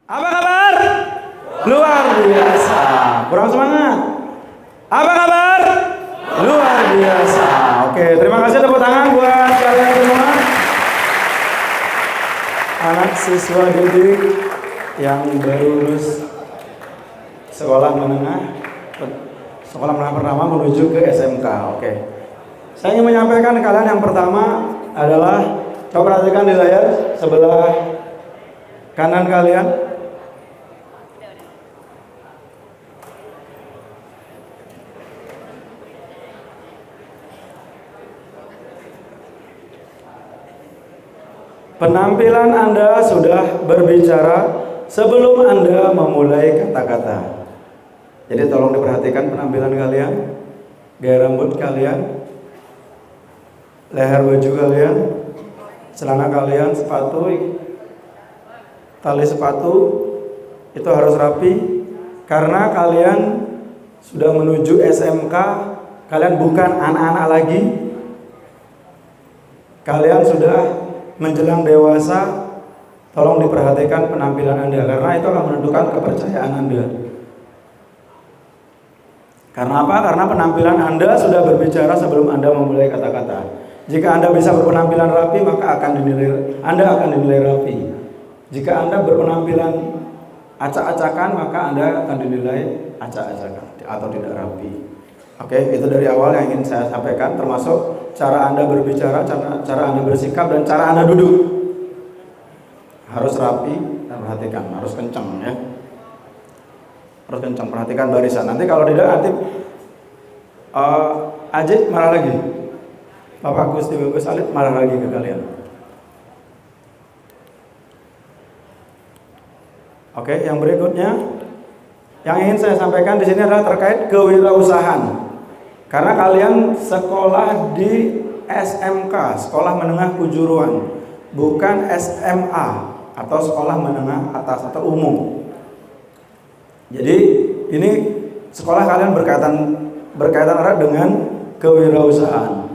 Apa kabar? Luar biasa. Kurang semangat. Apa kabar? Luar biasa. Oke, terima kasih, tepuk tangan buat kalian semua. Anak siswa didik yang baru lulus sekolah menengah pertama menuju ke SMK. Oke. Saya ingin menyampaikan ke kalian yang pertama adalah, coba perhatikan di layar sebelah kanan kalian. Penampilan Anda sudah berbicara sebelum Anda memulai kata-kata. Jadi tolong diperhatikan penampilan kalian, gaya rambut kalian, leher baju kalian, celana kalian, sepatu, tali sepatu itu harus rapi karena kalian sudah menuju SMK. Kalian bukan anak-anak lagi. Kalian sudah menjelang dewasa. Tolong diperhatikan penampilan Anda karena itu akan menentukan kepercayaan Anda. Karena apa? Karena penampilan Anda sudah berbicara sebelum Anda memulai kata-kata. Jika Anda bisa berpenampilan rapi, maka Anda akan dinilai rapi. Jika Anda berpenampilan acak-acakan, maka Anda akan dinilai acak-acakan atau tidak rapi. Oke, itu dari awal yang ingin saya sampaikan, termasuk cara Anda berbicara, cara Anda bersikap, dan cara Anda duduk. Harus rapi dan perhatikan, harus kencang ya. Harus kencang, perhatikan barisan. Nanti kalau tidak, nanti Ajit marah lagi. Bapak Gusti Bagus Alit marah lagi ke kalian. Oke, yang berikutnya yang ingin saya sampaikan di sini adalah terkait kewirausahaan. Karena kalian sekolah di SMK, Sekolah Menengah Kejuruan, bukan SMA atau sekolah menengah atas atau umum. Jadi ini sekolah kalian berkaitan erat dengan kewirausahaan.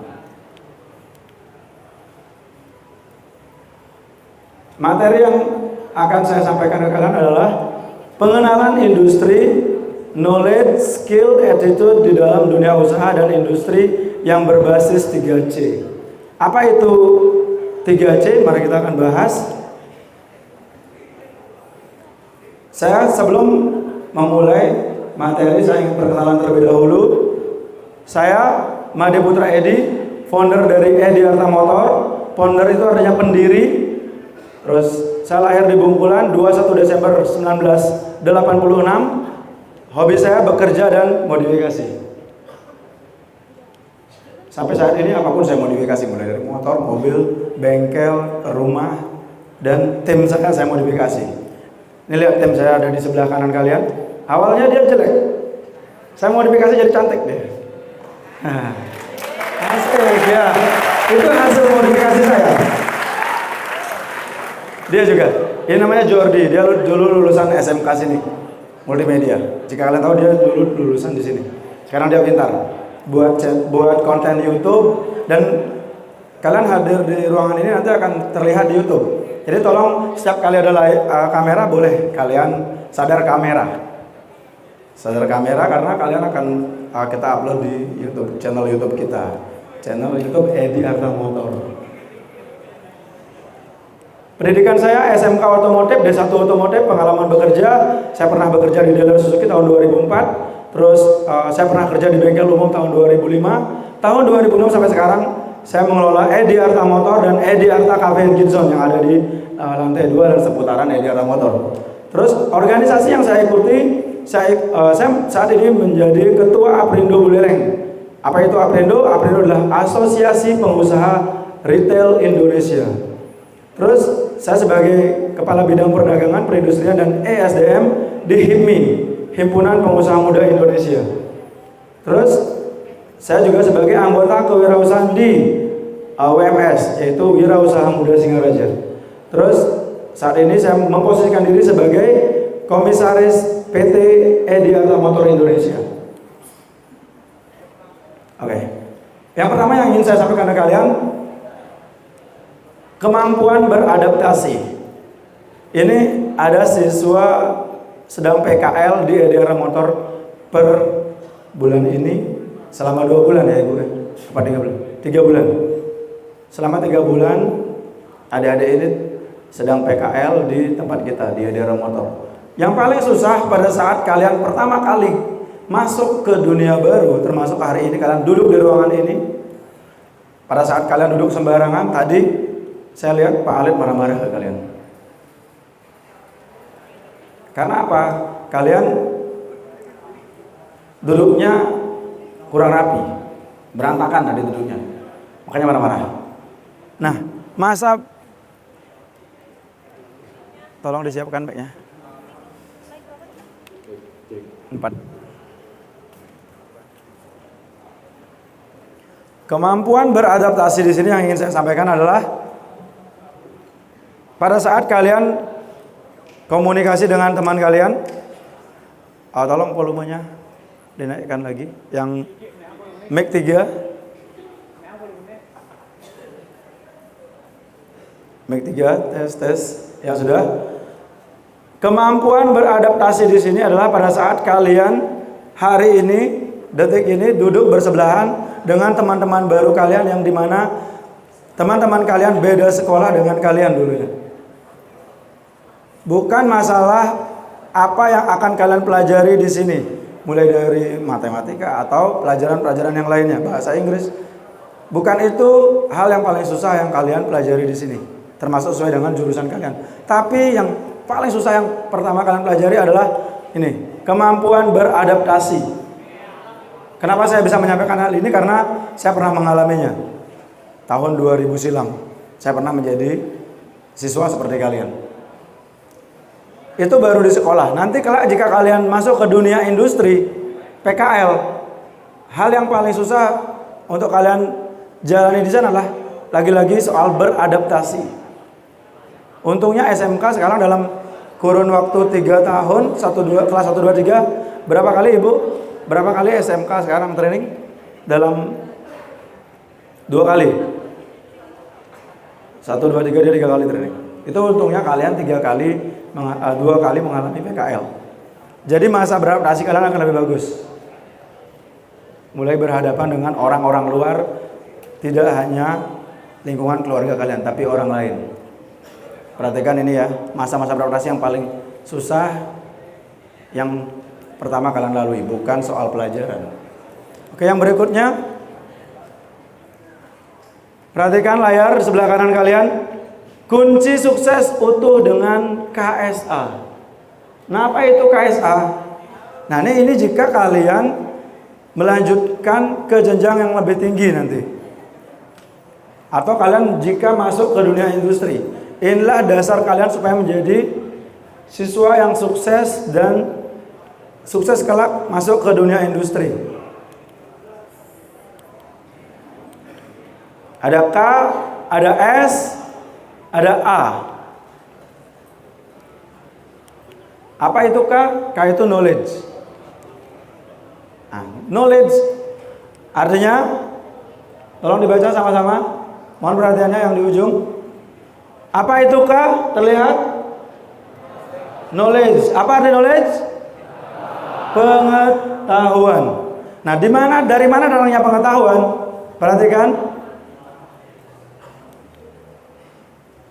Materi yang akan saya sampaikan ke kalian adalah pengenalan industri, knowledge, skill, attitude di dalam dunia usaha dan industri yang berbasis 3C. Apa itu 3C? Mari kita akan bahas. Saya sebelum memulai materi, saya ingin perkenalan terlebih dahulu. Saya Made Putra Edi, founder dari Edi Arta Motor. Founder itu artinya pendiri. Terus saya lahir di Bungkulan 21 Desember 1986. Hobi saya bekerja dan modifikasi. Sampai saat ini apapun saya modifikasi, mulai dari motor, mobil, bengkel, rumah, dan tim saya modifikasi. Ini lihat tim saya ada di sebelah kanan kalian. Awalnya dia jelek, saya modifikasi jadi cantik deh. Asik ya, itu hasil modifikasi saya. Dia juga, ini namanya Jordi, dia dulu lulusan SMK sini, multimedia. Jika kalian tahu, dia dulu lulusan di sini. Sekarang dia pintar buat konten YouTube, dan kalian hadir di ruangan ini nanti akan terlihat di YouTube. Jadi tolong setiap kali ada kamera, boleh kalian sadar kamera karena kalian akan kita upload di YouTube, channel YouTube kita, channel YouTube Edi Arta Motor. Pendidikan saya SMK Otomotif, D1 Otomotif, pengalaman bekerja, saya pernah bekerja di dealer Suzuki tahun 2004, terus saya pernah kerja di bengkel umum tahun 2005, tahun 2006 sampai sekarang saya mengelola Edi Arta Motor dan Edi Arta Cafe and Kids Zone yang ada di lantai 2 dan seputaran Edi Arta Motor. Terus organisasi yang saya ikuti, saya saat ini menjadi ketua Aprindo Buleleng. Apa itu Aprindo? Aprindo adalah Asosiasi Pengusaha Retail Indonesia. Terus saya sebagai Kepala Bidang Perdagangan, Perindustrian dan ESDM di HIPMI, Himpunan Pengusaha Muda Indonesia. Terus saya juga sebagai anggota kewirausahaan di WMS, yaitu Wirausaha Muda Singaraja. Terus saat ini saya memposisikan diri sebagai Komisaris PT Edi Arta Motor Indonesia. Oke. Yang pertama yang ingin saya sampaikan ke kalian, kemampuan beradaptasi. Ini ada siswa sedang PKL di EDR Motor per bulan ini selama 2 bulan ya Ibu? Apa 3 bulan? 3 bulan. Selama 3 bulan adik-adik ini sedang PKL di tempat kita di EDR Motor. Yang paling susah pada saat kalian pertama kali masuk ke dunia baru, termasuk hari ini kalian duduk di ruangan ini. Pada saat kalian duduk sembarangan, tadi saya lihat Pak Alit marah-marah ke kalian. Karena apa? Kalian duduknya kurang rapi, berantakan tadi duduknya, makanya marah-marah. Nah, masa tolong disiapkan baiknya 4. Kemampuan beradaptasi di sini yang ingin saya sampaikan adalah pada saat kalian komunikasi dengan teman kalian, tolong volumenya dinaikkan lagi, yang mic 3, mic 3, tes, ya sudah. Kemampuan beradaptasi di sini adalah pada saat kalian hari ini, detik ini duduk bersebelahan dengan teman-teman baru kalian yang dimana teman-teman kalian beda sekolah dengan kalian dulunya. Bukan masalah apa yang akan kalian pelajari di sini, mulai dari matematika atau pelajaran-pelajaran yang lainnya, bahasa Inggris. Bukan itu hal yang paling susah yang kalian pelajari di sini, termasuk sesuai dengan jurusan kalian. Tapi yang paling susah yang pertama kalian pelajari adalah ini, kemampuan beradaptasi. Kenapa saya bisa menyampaikan hal ini? Karena saya pernah mengalaminya. Tahun 2000 silam, saya pernah menjadi siswa seperti kalian. Itu baru di sekolah. Nanti kelak jika kalian masuk ke dunia industri, PKL, hal yang paling susah untuk kalian jalani di sana adalah lagi-lagi soal beradaptasi. Untungnya SMK sekarang dalam kurun waktu 3 tahun, kelas 1, 2, 3, berapa kali Ibu? Berapa kali SMK sekarang training? Dalam 2 kali. 1, 2, 3, dia 3 kali training. Itu untungnya kalian 2 kali mengalami PKL. Jadi masa beradaptasi kalian akan lebih bagus. Mulai berhadapan dengan orang-orang luar, tidak hanya lingkungan keluarga kalian, tapi orang lain. Perhatikan ini ya, masa-masa beradaptasi yang paling susah yang pertama kalian lalui, bukan soal pelajaran. Oke, yang berikutnya, perhatikan layar di sebelah kanan kalian. Kunci sukses utuh dengan KSA. Nah, apa itu KSA? Nah, ini jika kalian melanjutkan ke jenjang yang lebih tinggi nanti. Atau kalian jika masuk ke dunia industri. Inilah dasar kalian supaya menjadi siswa yang sukses dan sukses kelak masuk ke dunia industri. Ada K, ada S, ada A. Apa itu K? K itu knowledge. Nah, knowledge artinya, tolong dibaca sama-sama. Mohon perhatiannya yang di ujung. Apa itu K? Terlihat? Knowledge. Apa arti knowledge? Pengetahuan. Nah, dari mana datangnya pengetahuan? Perhatikan.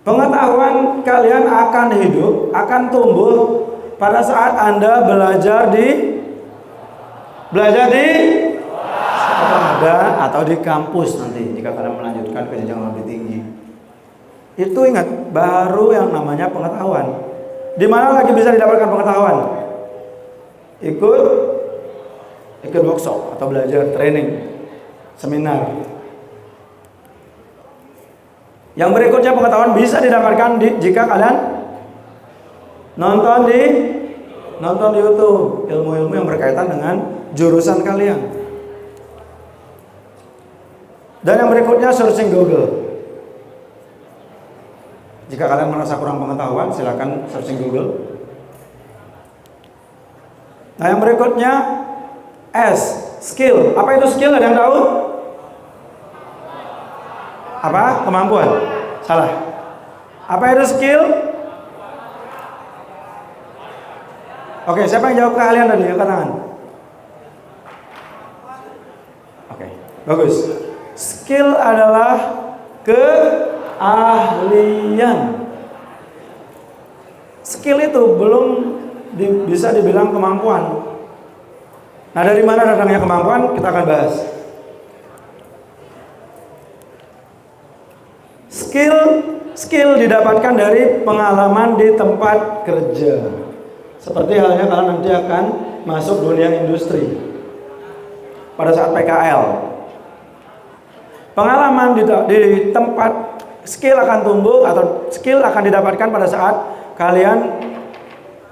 Pengetahuan kalian akan hidup, akan tumbuh pada saat Anda belajar di sekolah atau di kampus nanti jika kalian melanjutkan ke jenjang lebih tinggi. Itu ingat, baru yang namanya pengetahuan. Di mana lagi bisa didapatkan pengetahuan? Ikut workshop atau belajar training, seminar. Yang berikutnya pengetahuan bisa didapatkan jika kalian nonton di YouTube ilmu-ilmu yang berkaitan dengan jurusan kalian. Dan yang berikutnya searching Google. Jika kalian merasa kurang pengetahuan, silakan searching Google. Nah, yang berikutnya S, skill. Apa itu skill? Ada yang tahu? Apa? Kemampuan. Salah. Apa itu skill? Oke, siapa yang jawab keahlian tadi? Angkat tangan. Oke, bagus. Skill adalah keahlian. Skill itu belum bisa dibilang kemampuan. Nah, dari mana datangnya kemampuan? Kita akan bahas. Skill didapatkan dari pengalaman di tempat kerja. Seperti halnya kalian nanti akan masuk dunia industri pada saat PKL. Pengalaman di tempat skill akan tumbuh atau skill akan didapatkan pada saat kalian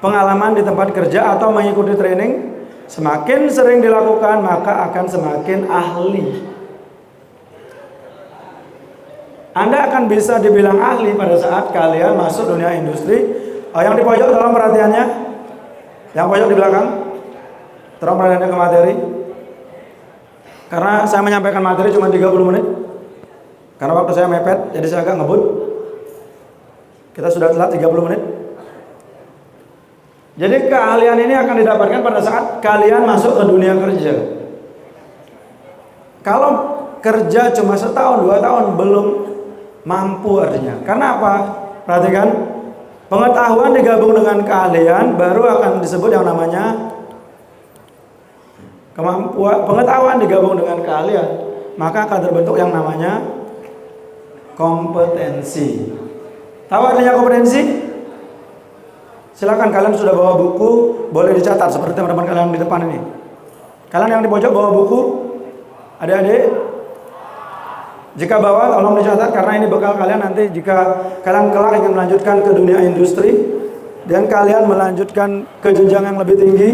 pengalaman di tempat kerja atau mengikuti training. Semakin sering dilakukan maka akan semakin ahli. Anda akan bisa dibilang ahli pada saat kalian masuk dunia industri. Yang di pojok tolong perhatiannya. Yang pojok di belakang tolong perhatiannya ke materi. Karena saya menyampaikan materi cuma 30 menit. Karena waktu saya mepet, jadi saya agak ngebut. Kita sudah telat 30 menit. Jadi keahlian ini akan didapatkan pada saat kalian masuk ke dunia kerja. Kalau kerja cuma setahun, 2 tahun belum mampu artinya. Karena apa? Perhatikan, pengetahuan digabung dengan keahlian baru akan disebut yang namanya kemampuan. Pengetahuan digabung dengan keahlian, maka akan terbentuk yang namanya kompetensi. Tahu artinya kompetensi? Silakan, kalian sudah bawa buku, boleh dicatat seperti teman-teman kalian di depan ini. Kalian yang di pojok bawa buku, adik-adik, jika bawa tolong dicatat karena ini bekal kalian nanti jika kalian kelak ingin melanjutkan ke dunia industri dan kalian melanjutkan ke jenjang yang lebih tinggi.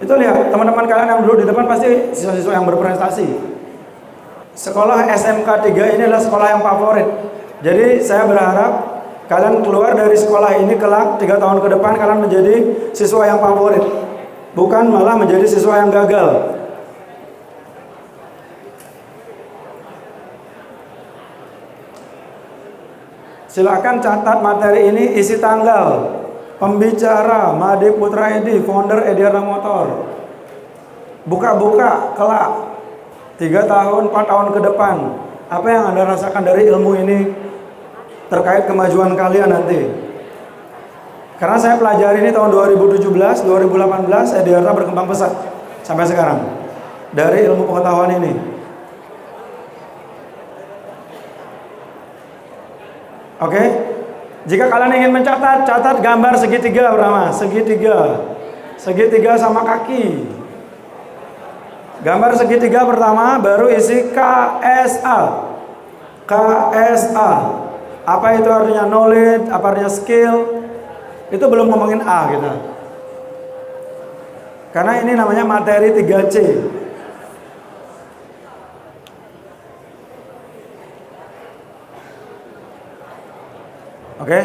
Itu lihat, teman-teman kalian yang dulu di depan pasti siswa-siswa yang berprestasi. Sekolah SMK 3 ini adalah sekolah yang favorit. Jadi saya berharap kalian keluar dari sekolah ini kelak 3 tahun ke depan kalian menjadi siswa yang favorit, bukan malah menjadi siswa yang gagal. Silakan catat materi ini, isi tanggal, pembicara Made Putra Edi, founder Ediara Motor. Buka-buka kelak 3 tahun, 4 tahun ke depan, apa yang Anda rasakan dari ilmu ini terkait kemajuan kalian nanti. Karena saya pelajari ini tahun 2017, 2018, Ediara berkembang pesat sampai sekarang dari ilmu pengetahuan ini. Oke, jika kalian ingin mencatat, catat gambar segitiga pertama, segitiga sama kaki. Gambar segitiga pertama, baru isi KSA. KSA. Apa itu artinya knowledge, apa artinya skill? Itu belum ngomongin A kita. Karena ini namanya materi 3C. Oke,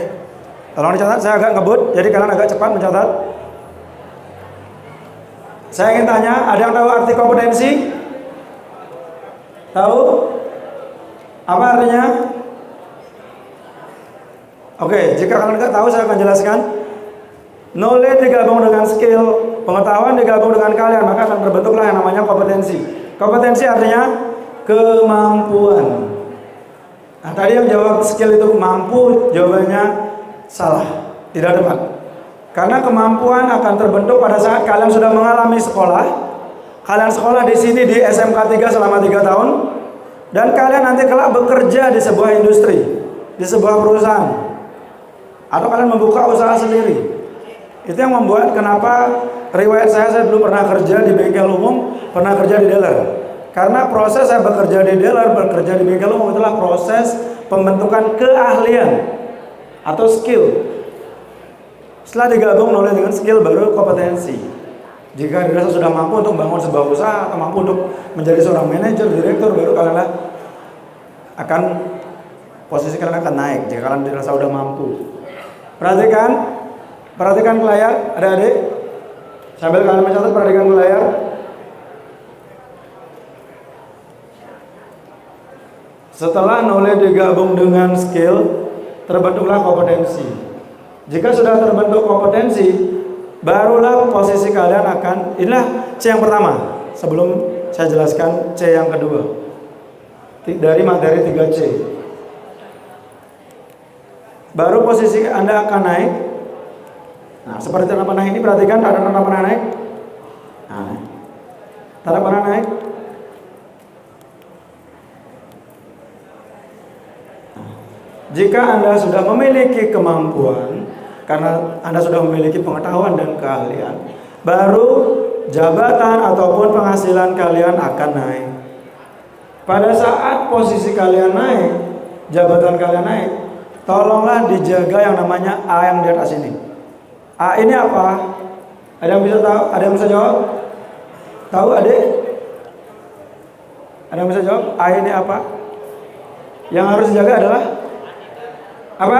tolong dicatat, saya agak ngebut, jadi kalian agak cepat mencatat. Saya ingin tanya, ada yang tahu arti kompetensi? Tahu? Apa artinya? Oke, jika kalian nggak tahu, saya akan jelaskan. Knowledge digabung dengan skill, pengetahuan digabung dengan kalian, maka akan terbentuklah yang namanya kompetensi. Kompetensi artinya kemampuan. Nah, tadi yang jawab skill itu mampu, jawabannya salah, tidak tepat. Karena kemampuan akan terbentuk pada saat kalian sudah mengalami sekolah. Kalian sekolah di sini di SMK 3 selama 3 tahun, dan kalian nanti kelak bekerja di sebuah industri, di sebuah perusahaan, atau kalian membuka usaha sendiri. Itu yang membuat kenapa riwayat saya dulu pernah kerja di bengkel umum, pernah kerja di dealer. Karena proses saya bekerja di dealer, bekerja di bengkel umum itulah proses pembentukan keahlian atau skill. Setelah digabung knowledge dengan skill baru kompetensi. Jika dirasa sudah mampu untuk membangun sebuah usaha atau mampu untuk menjadi seorang manajer, direktur, baru kalian akan posisi kalian akan naik jika kalian dirasa sudah mampu. Perhatikan ke layar, adik-adik. Sambil kalian mencatat, perhatikan ke layar. Setelah knowledge digabung dengan skill, terbentuklah kompetensi. Jika sudah terbentuk kompetensi, barulah posisi kalian akan, inilah C yang pertama. Sebelum saya jelaskan C yang kedua. Dari materi 3C. Baru posisi Anda akan naik. Nah, seperti tanda panah ini, perhatikan ada tanda panah naik. Nah, tanda panah naik. Jika Anda sudah memiliki kemampuan, karena Anda sudah memiliki pengetahuan dan keahlian, baru jabatan ataupun penghasilan kalian akan naik. Pada saat posisi kalian naik, jabatan kalian naik, tolonglah dijaga yang namanya A yang di atas ini. A ini apa? Ada yang bisa tahu? Ada yang bisa jawab? Tahu adik? Ada yang bisa jawab? A ini apa? Yang harus dijaga adalah apa?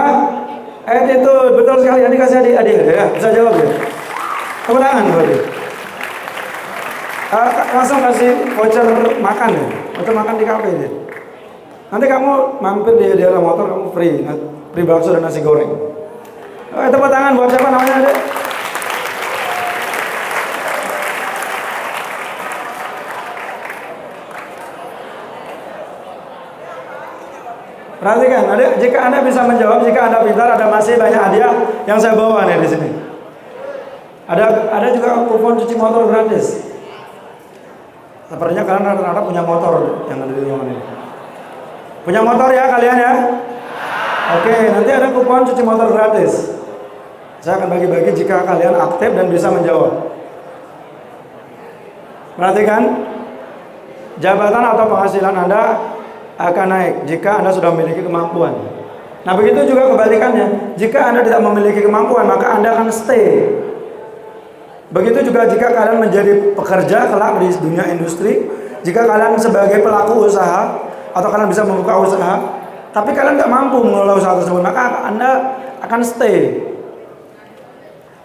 Attitude, betul sekali. Adik kasih adik ya, bisa jawab ya. Tepuk tangan berarti. Langsung kasih voucher makan ya, voucher makan di kafe deh. Nanti kamu mampir di daerah motor, kamu free bakso dan nasi goreng. Tepuk tangan buat siapa namanya adik? Perhatikan, adik, jika Anda bisa menjawab, jika Anda pintar, ada masih banyak hadiah yang saya bawa nih di sini. Ada juga kupon cuci motor gratis. Sepertinya kalian rata-rata punya motor yang ada di ruangan ini. Punya motor ya kalian ya? Oke, nanti ada kupon cuci motor gratis. Saya akan bagi-bagi jika kalian aktif dan bisa menjawab. Perhatikan, jabatan atau penghasilan Anda akan naik jika Anda sudah memiliki kemampuan. Nah, begitu juga kebalikannya. Jika Anda tidak memiliki kemampuan, maka Anda akan stay. Begitu juga jika kalian menjadi pekerja kelak di dunia industri, jika kalian sebagai pelaku usaha atau kalian bisa membuka usaha, tapi kalian nggak mampu mengelola usaha tersebut, maka Anda akan stay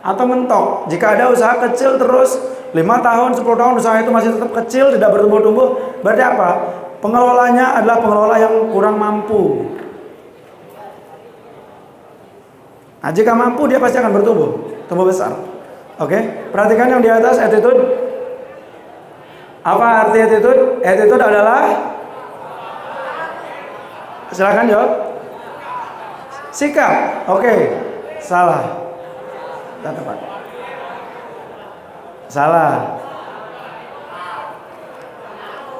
atau mentok. Jika ada usaha kecil terus 5 tahun, 10 tahun usaha itu masih tetap kecil, tidak bertumbuh-tumbuh, berarti apa? Pengelolanya adalah pengelola yang kurang mampu. Nah, jika mampu dia pasti akan bertumbuh, tumbuh besar. Oke, perhatikan yang di atas, attitude. Apa arti attitude? Attitude adalah, silakan jawab. Sikap. Oke, salah. Tak tepat. Salah.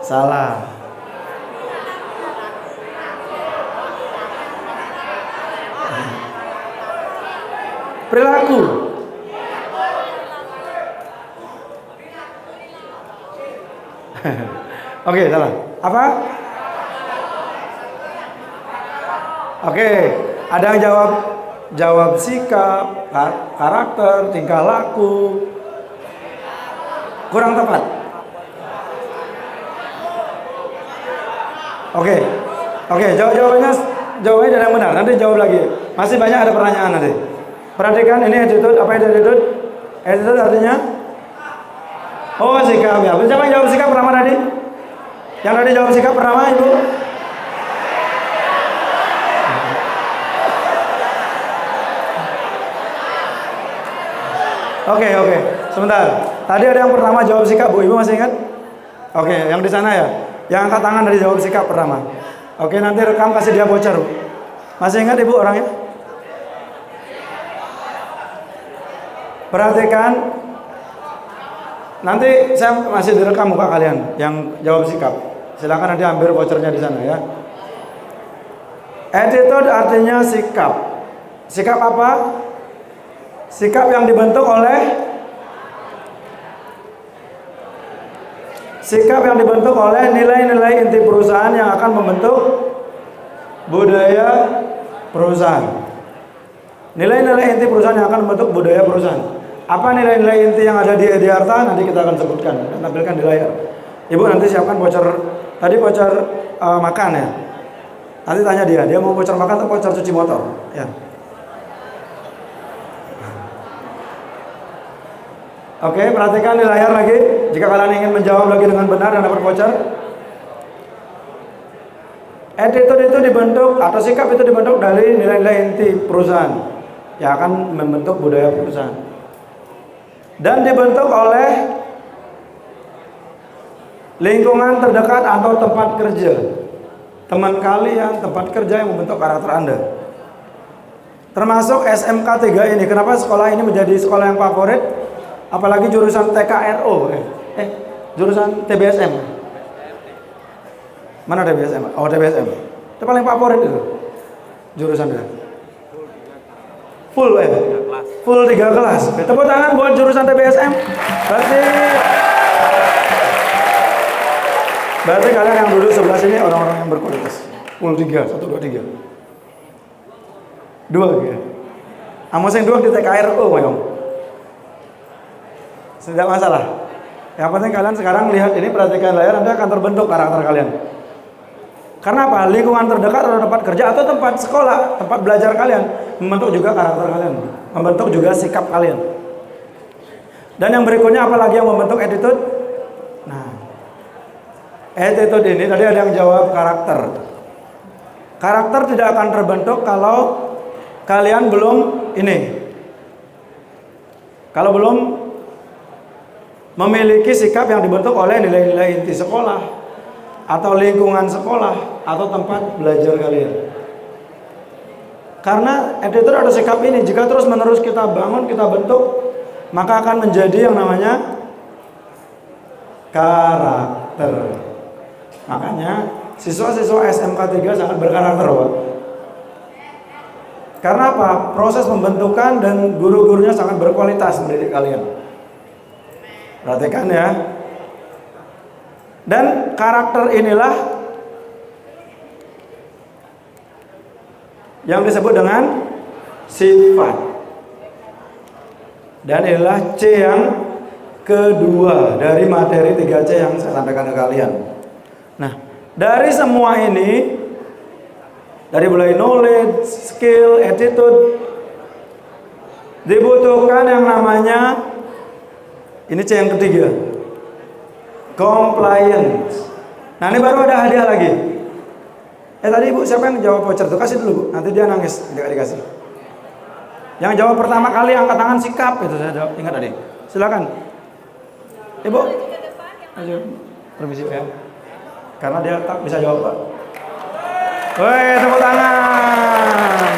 Salah. Perilaku. Oke, salah. Apa? Oke, ada yang jawab sikap, karakter, tingkah laku. Kurang tepat. Oke, jawabannya dari yang benar. Nanti jawab lagi. Masih banyak ada pertanyaan nanti. Perhatikan ini attitude. Apa itu attitude? Attitude artinya oh, sikap ya. Siapa yang jawab sikap pertama tadi? Yang tadi jawab sikap pertama, Ibu? Oke. Sebentar. Tadi ada yang pertama jawab sikap, Bu. Ibu masih ingat? Oke, yang di sana ya. Yang angkat tangan dari jawab sikap pertama. Oke, nanti rekam kasih dia voucher, Bu. Masih ingat Ibu orangnya? Perhatikan. Nanti saya masih direkam muka kalian yang jawab sikap. Silakan nanti ambil vouchernya di sana ya. Attitude artinya sikap. Sikap apa? Sikap yang dibentuk oleh nilai-nilai inti perusahaan yang akan membentuk budaya perusahaan. Nilai-nilai inti perusahaan yang akan membentuk budaya perusahaan. Apa nilai-nilai inti yang ada di Ediarta nanti kita akan sebutkan dan tampilkan di layar. Ibu nanti siapkan voucher, tadi voucher makan ya. Nanti tanya dia mau voucher makan atau voucher cuci motor ya. Oke, perhatikan di layar lagi. Jika kalian ingin menjawab lagi dengan benar dan dapat voucher. Attitude itu dibentuk atau sikap itu dibentuk dari nilai-nilai inti perusahaan. yang akan membentuk budaya perusahaan. Dan dibentuk oleh lingkungan terdekat atau tempat kerja. Teman kalian, tempat kerja yang membentuk karakter Anda. Termasuk SMK 3 ini. Kenapa sekolah ini menjadi sekolah yang favorit? Apalagi jurusan TKRO. Jurusan TBSM. Mana TBSM? Oh, TBSM. Itu paling favorit itu. Jurusan itu. Full Full 3 kelas. Tepuk tangan buat jurusan TBSM. Berarti kalian yang duduk sebelah sini orang-orang yang berkualitas. Full 3, 1, 2, 3. 2 ya. Amos yang 2 di TKRO, Mayong. Tidak masalah. Yang penting kalian sekarang lihat ini, perhatikan layar, nanti akan terbentuk karakter kalian. Karena apa? Lingkungan terdekat atau tempat kerja atau tempat sekolah, tempat belajar kalian membentuk juga karakter kalian, membentuk juga sikap kalian. Dan yang berikutnya apalagi yang membentuk attitude? Nah, attitude ini tadi ada yang jawab karakter. Karakter tidak akan terbentuk kalau kalian belum ini. Kalau belum memiliki sikap yang dibentuk oleh nilai-nilai inti sekolah atau lingkungan sekolah atau tempat belajar kalian. Karena attitude atau sikap ini jika terus menerus kita bangun, kita bentuk, maka akan menjadi yang namanya karakter. Makanya siswa-siswa SMK 3 sangat berkarakter, Pak. Karena apa? Proses pembentukan dan guru-gurunya sangat berkualitas mendidik kalian. Perhatikan ya. Dan karakter inilah yang disebut dengan sifat. Dan inilah C yang kedua dari materi 3C yang saya sampaikan ke kalian. Nah, dari semua ini, dari mulai knowledge, skill, attitude, dibutuhkan yang namanya, ini C yang ketiga, compliance. Nah, ini baru ada hadiah lagi. Tadi Ibu siapa yang jawab voucher tuh? Kasih dulu Bu, nanti dia nangis, tidak dikasih. Yang jawab pertama kali angkat tangan sikap, itu saya jawab, ingat tadi. Silakan Ibu. Ayo, permisi ya. Karena dia tak bisa jawab Pak. Woi, tepuk tangan.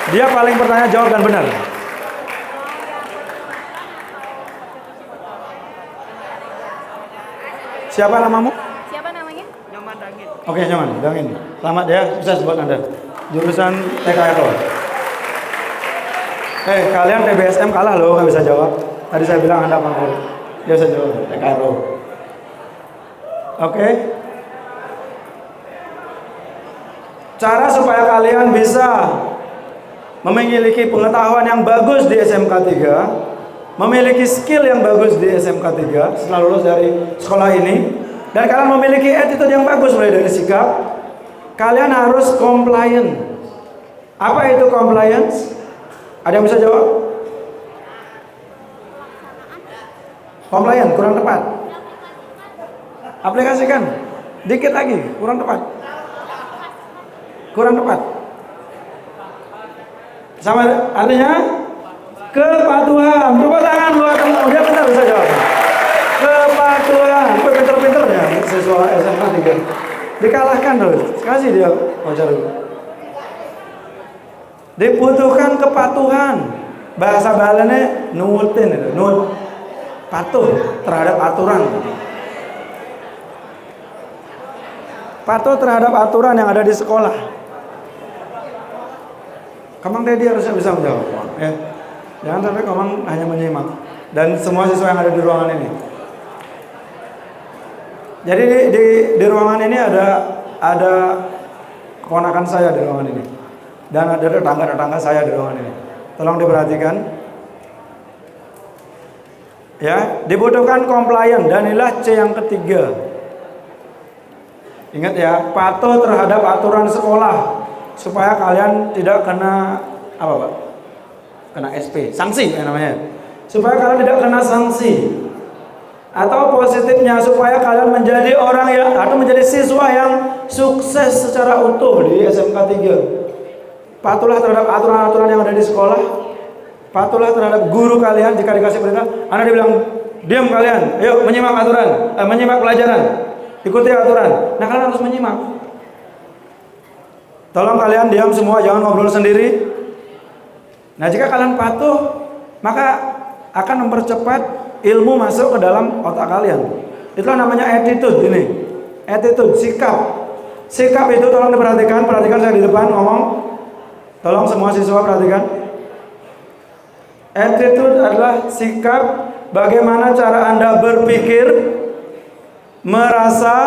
Dia paling bertanya jawab dan benar. Siapa namamu? Siapa namanya? Nyoman Dangin. Oke, Nyoman Dangin. Selamat ya, sukses buat Anda. Jurusan TKRO. Kalian TBSM kalah loh, nggak bisa jawab. Tadi saya bilang Anda favorit. Dia bisa jawab TKRO. Oke. Cara supaya kalian bisa memiliki pengetahuan yang bagus di SMK 3, memiliki skill yang bagus di SMK 3 setelah lulus dari sekolah ini, dan kalian memiliki attitude yang bagus mulai dari sikap, kalian harus compliant. Apa itu compliance? Ada yang bisa jawab? Compliant kurang tepat. Aplikasikan. Dikit lagi, kurang tepat. Kurang tepat. Sama artinya kepatuhan. Tepuk tangan buat teman. Dia benar bisa jawab. Kepatuhan. Pinter-pinter ya siswa SMK 3. Dikalahkan terus. Kasih dia voucher dulu. Dibutuhkan kepatuhan. Bahasa Balanya nutin itu. Nut. Patuh terhadap aturan. Patuh terhadap aturan yang ada di sekolah. Kamang Dedi harusnya bisa menjawab, ya. Jangan sampai Kamang hanya menyimak. Dan semua siswa yang ada di ruangan ini. Jadi di ruangan ini ada keponakan saya di ruangan ini, dan ada tetangga-tetangga saya di ruangan ini. Tolong diperhatikan. Ya, dibutuhkan compliant, dan inilah C yang ketiga. Ingat ya, patuh terhadap aturan sekolah supaya kalian tidak kena apa Pak? Kena SP, sanksi namanya. Supaya kalian tidak kena sanksi. Atau positifnya supaya kalian menjadi orang yang atau menjadi siswa yang sukses secara utuh di SMK 3. Patuhlah terhadap aturan-aturan yang ada di sekolah. Patuhlah terhadap guru kalian jika dikasih perintah. Anda dibilang, diam kalian, ayo menyimak aturan, menyimak pelajaran, ikuti aturan. Nah kalian harus menyimak. Tolong kalian diam semua, jangan ngobrol sendiri. Nah jika kalian patuh, maka akan mempercepat ilmu masuk ke dalam otak kalian. Itulah namanya attitude ini. Attitude, sikap. Sikap itu tolong diperhatikan. Perhatikan saya di depan ngomong. Tolong semua siswa perhatikan. Attitude adalah sikap bagaimana cara Anda berpikir, merasa,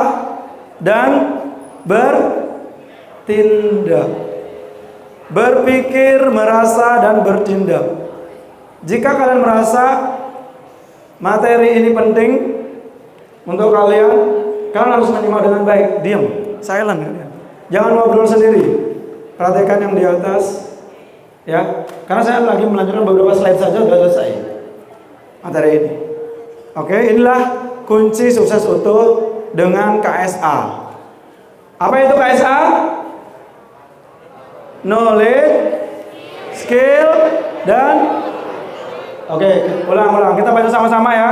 dan bertindak. Berpikir, merasa, dan bertindak. Jika kalian merasa materi ini penting untuk kalian harus menyimak dengan baik. Diam, silent kalian. Jangan ngobrol sendiri. Perhatikan yang di atas, ya. Karena saya lagi melanjutkan beberapa slide saja sudah selesai materi ini. Oke, inilah kunci sukses utuh dengan KSA. Apa itu KSA? Knowledge, skill, dan oke, ulang. Kita baca sama-sama ya.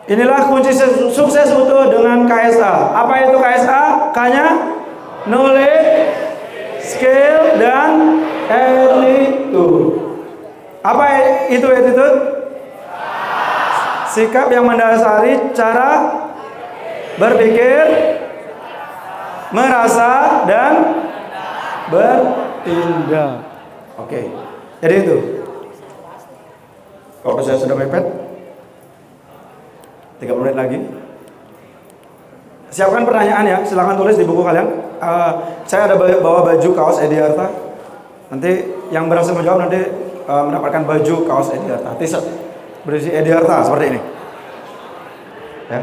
Inilah kunci sukses utuh dengan KSA. Apa itu KSA? K-nya knowledge, skill, dan attitude. Apa itu attitude? Sikap yang mendasari cara berpikir, merasa, dan bertindak. Oke, jadi itu. Kalau saya sudah mepet 3 menit lagi. Siapkan pertanyaan ya, silahkan tulis di buku kalian. Saya ada bawa baju kaos Ediarta. Nanti yang berhasil menjawab nanti mendapatkan baju kaos Ediarta, t-shirt berisi Ediarta seperti ini. Ya.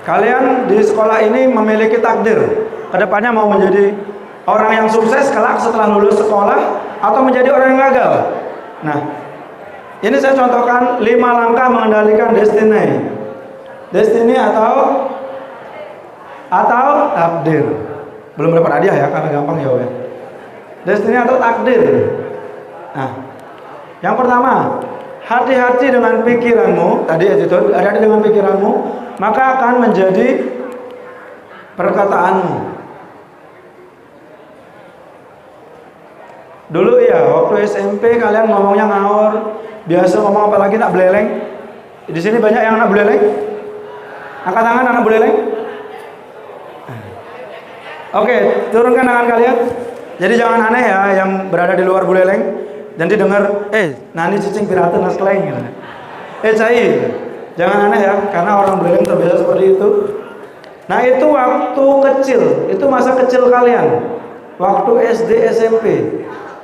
Kalian di sekolah ini memiliki takdir. Kedepannya mau menjadi orang yang sukses kelak setelah lulus sekolah atau menjadi orang yang gagal. Nah, ini saya contohkan 5 langkah mengendalikan destiny. Destiny atau takdir. Belum dapat hadiah ya, karena gampang jawabnya. Destiny atau takdir. Nah, yang pertama, hati-hati dengan pikiranmu. Tadi attitude, hati-hati dengan pikiranmu, maka akan menjadi perkataanmu. Dulu ya, waktu SMP kalian ngomongnya ngawur, biasa ngomong apalagi nak beleleng. Di sini banyak yang anak beleleng. Angkat tangan anak beleleng. Oke, turunkan tangan kalian. Jadi jangan aneh ya yang berada di luar Buleleng. Nanti dengar, nani cicing pirata nas keleng gitu. Cai. Jangan aneh ya, karena orang Buleleng terbiasa seperti itu. Nah, itu waktu kecil, itu masa kecil kalian. Waktu SD, SMP.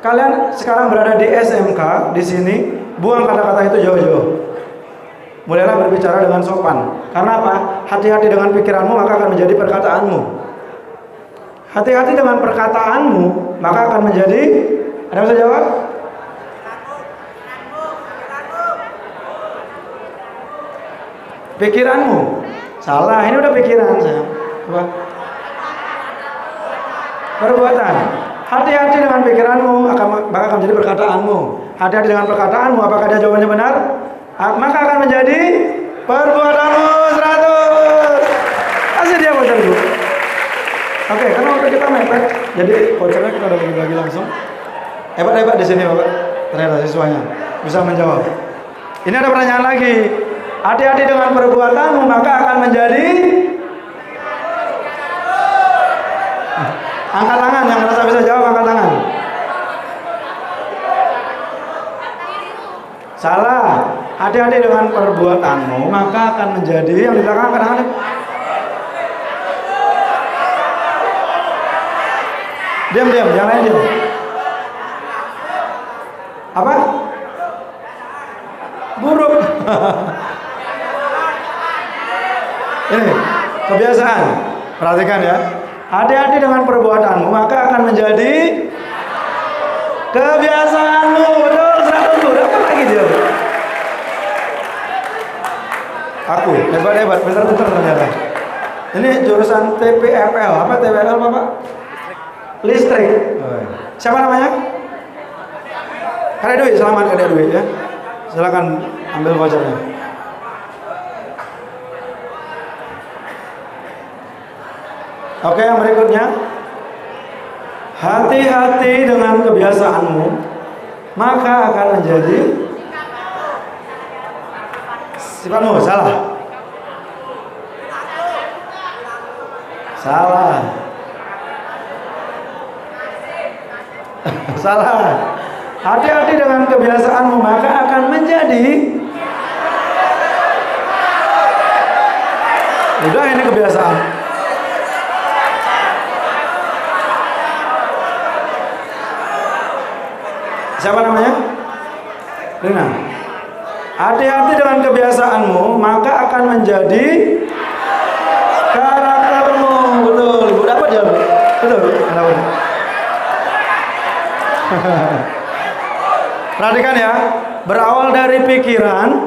Kalian sekarang berada di SMK di sini, buang kata-kata itu jauh-jauh. Mulailah berbicara dengan sopan. Karena apa? Hati-hati dengan pikiranmu maka akan menjadi perkataanmu. Hati-hati dengan perkataanmu, maka akan menjadi. Ada yang bisa jawab? Pikiranmu. Salah, ini udah pikiran saya. Apa? Perbuatan. Hati-hati dengan pikiranmu, maka akan menjadi perkataanmu. Hati-hati dengan perkataanmu, apakah dia jawabannya benar? Maka akan menjadi perbuatanmu 100. Kasih dia voucher dulu. Oke, karena waktu kita mepet, jadi vouchernya kita udah bagi-bagi langsung. Hebat-hebat di sini Bapak, ternyata siswanya bisa menjawab. Ini ada pertanyaan lagi. Hati-hati dengan perbuatanmu, maka akan menjadi. Angkat tangan, yang merasa bisa jawab angkat tangan. Salah. Hati-hati dengan perbuatanmu, maka akan menjadi. Yang di belakang angkat tangan. Diam, yang lain diam. Apa? Buruk. Ini kebiasaan. Perhatikan ya. Hati-hati dengan perbuatanmu, maka akan menjadi kebiasaanmu. Betul, 100 berapa lagi dia? Aku hebat, pintar-pintar ternyata. Ini jurusan TPFL. Apa TPFL, Bapak? Listrik. Siapa namanya? Kak Dwi, selamat Kak Dwi ya. Silakan ambil vouchernya. Oke, yang berikutnya. Hati-hati dengan kebiasaanmu, maka akan menjadi sifatmu. Salah. Salah. Salah. Hati-hati dengan kebiasaanmu, maka akan menjadi. Udah, ini kebiasaan. Siapa namanya? Rina. Hati-hati dengan kebiasaanmu, maka akan menjadi karaktermu. Betul, Ibu dapat ya? Betul, dapat. Perhatikan ya, berawal dari pikiran,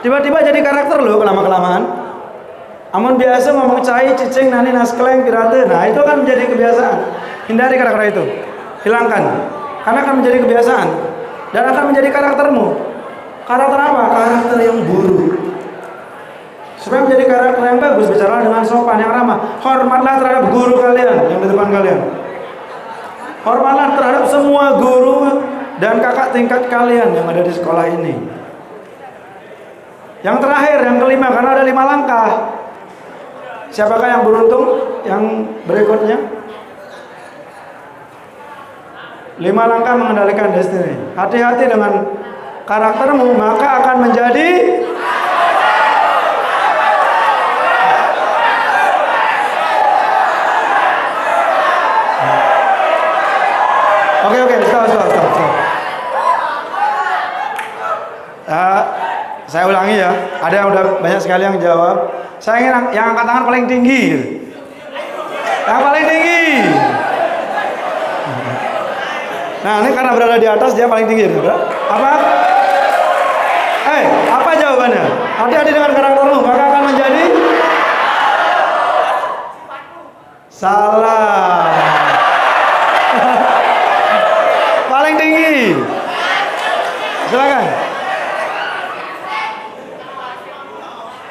tiba-tiba jadi karakter loh kelama-kelamaan. Amun biasa ngomong cai, cicing, nani, naskeleng, pirate, nah itu kan menjadi kebiasaan. Hindari karakter itu, hilangkan. Karena akan menjadi kebiasaan dan akan menjadi karaktermu. Karakter apa? Karakter yang buruk. Supaya menjadi karakter yang bagus, bicara dengan sopan, yang ramah. Hormatlah terhadap guru kalian yang di depan kalian. Hormatlah terhadap semua guru dan kakak tingkat kalian yang ada di sekolah ini. Yang terakhir, yang kelima, karena ada 5 langkah. Siapakah yang beruntung? Yang berikutnya. 5 langkah mengendalikan destiny. Hati-hati dengan karaktermu, maka akan menjadi Oke, stop. Saya ulangi ya. Ada yang udah banyak sekali yang jawab. Saya ingin yang angkat tangan paling tinggi. Yang paling tinggi. Nah, ini karena berada di atas dia paling tinggi. Apa? Apa jawabannya? Hati-hati dengan karaktermu, maka akan menjadi salah. Paling tinggi. Silakan.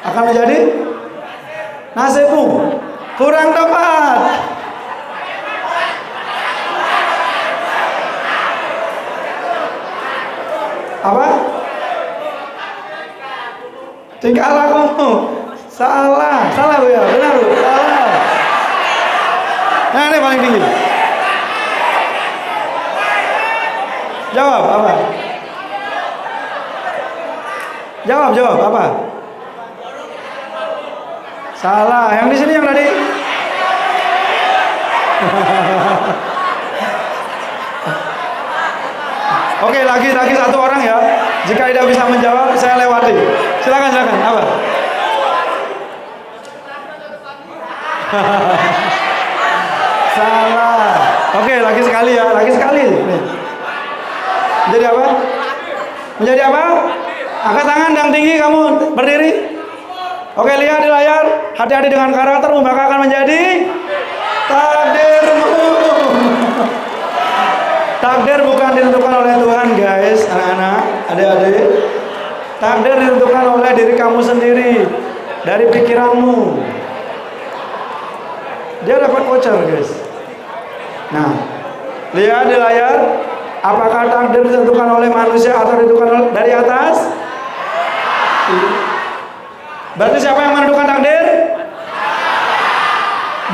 Akan menjadi nasibmu. Kurang tepat. Apa? Tingkah lakumu. Salah Bu ya, benar Bu. Salah. Nah, ini paling tinggi. Jawab apa? Jawab apa? Salah. Yang di sini yang tadi. Oke, lagi satu orang ya. Jika tidak bisa menjawab, saya lewati. Silakan. Apa? Salah. Oke, lagi sekali ya. Nih. Menjadi apa? Angkat tangan yang tinggi, kamu berdiri. Oke, lihat di layar. Hati-hati dengan karaktermu, maka akan menjadi takdirmu. Takdir bukan ditentukan oleh Tuhan, guys, anak-anak, adik-adik. Takdir ditentukan oleh diri kamu sendiri, dari pikiranmu. Dia dapat voucher, guys. Nah, lihat di layar. Apakah takdir ditentukan oleh manusia atau ditentukan dari atas? Berarti siapa yang menentukan takdir?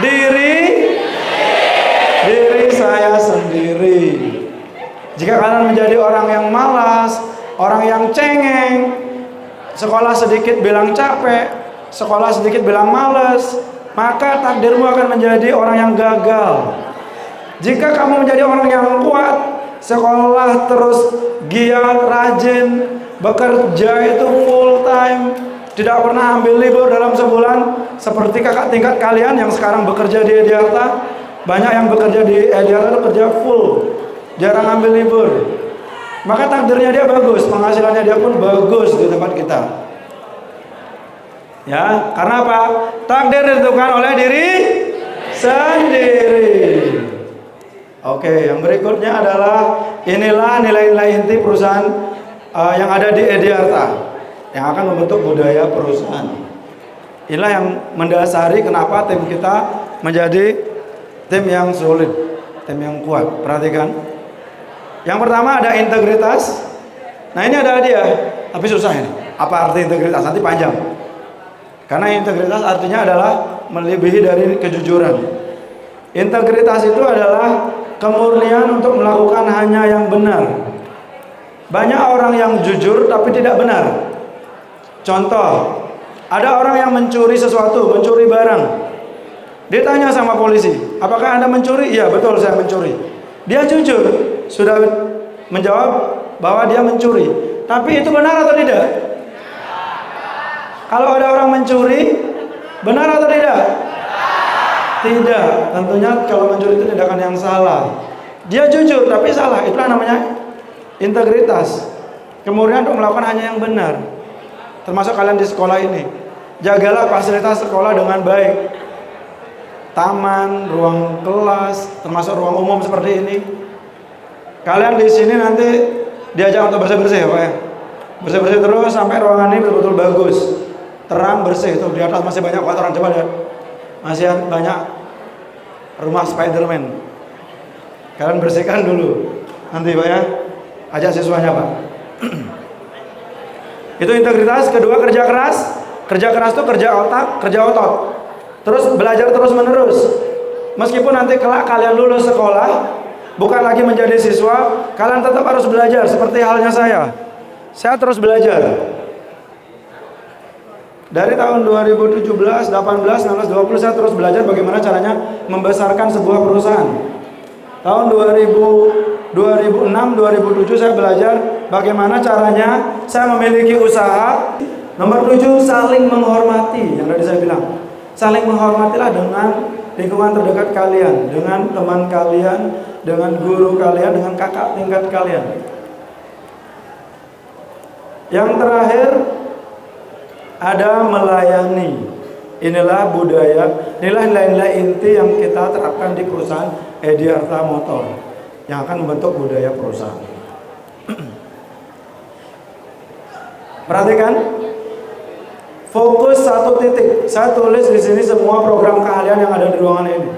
Diri saya sendiri. Jika kalian menjadi orang yang malas, orang yang cengeng, sekolah sedikit bilang capek, sekolah sedikit bilang males, maka takdirmu akan menjadi orang yang gagal. Jika kamu menjadi orang yang kuat, sekolah terus giat, rajin, bekerja itu full time, tidak pernah ambil libur dalam sebulan, seperti kakak tingkat kalian yang sekarang bekerja di Ediarta. Banyak yang bekerja di Ediarta kerja full, jarang ambil libur. Maka takdirnya dia bagus, penghasilannya dia pun bagus di tempat kita. Ya, karena apa? Takdir ditentukan oleh diri sendiri. Oke, yang berikutnya adalah inilah nilai-nilai inti perusahaan yang ada di Ediarta yang akan membentuk budaya perusahaan. Inilah yang mendasari kenapa tim kita menjadi tim yang solid, tim yang kuat. Perhatikan. Yang pertama ada integritas. Nah, ini ada hadiah, tapi susah ini. Apa arti integritas? Nanti panjang. Karena integritas artinya adalah melebihi dari kejujuran. Integritas itu adalah kemurnian untuk melakukan hanya yang benar. Banyak orang yang jujur tapi tidak benar. Contoh, ada orang yang mencuri sesuatu, mencuri barang. Ditanya sama polisi, apakah Anda mencuri? Iya, betul, saya mencuri. Dia jujur, sudah menjawab bahwa dia mencuri. Tapi itu benar atau tidak? Kalau ada orang mencuri, benar atau tidak? Tidak. Tentunya kalau mencuri itu tindakan yang salah. Dia jujur tapi salah. Itulah namanya integritas. Kemudian untuk melakukan hanya yang benar. Termasuk kalian di sekolah ini. Jagalah fasilitas sekolah dengan baik. Taman, ruang kelas, termasuk ruang umum seperti ini. Kalian di sini nanti diajak untuk bersih-bersih, Pak ya. Bersih-bersih terus sampai ruangan ini betul-betul bagus. Terang, bersih. Tuh di atas masih banyak kotoran, coba lihat. Masih banyak rumah Spiderman. Kalian bersihkan dulu. Nanti Pak ya, ajak siswanya Pak. Itu integritas. Kedua, kerja keras. Kerja keras itu kerja otak, kerja otot. Terus belajar terus menerus. Meskipun nanti kelak kalian lulus sekolah, bukan lagi menjadi siswa, kalian tetap harus belajar. Seperti halnya saya terus belajar. Dari tahun 2017, 18, 19, 20 saya terus belajar bagaimana caranya membesarkan sebuah perusahaan. Tahun 2006, 2007 saya belajar bagaimana caranya saya memiliki usaha. Nomor 7, saling menghormati. Yang tadi saya bilang, saling menghormatilah dengan lingkungan terdekat kalian, dengan teman kalian, dengan guru kalian, dengan kakak tingkat kalian. Yang terakhir ada melayani. Inilah budaya, inilah nilai-nilai inti yang kita terapkan di perusahaan Ediarta Motor yang akan membentuk budaya perusahaan. Perhatikan, fokus satu titik. Saya tulis di sini semua program keahlian yang ada di ruangan ini.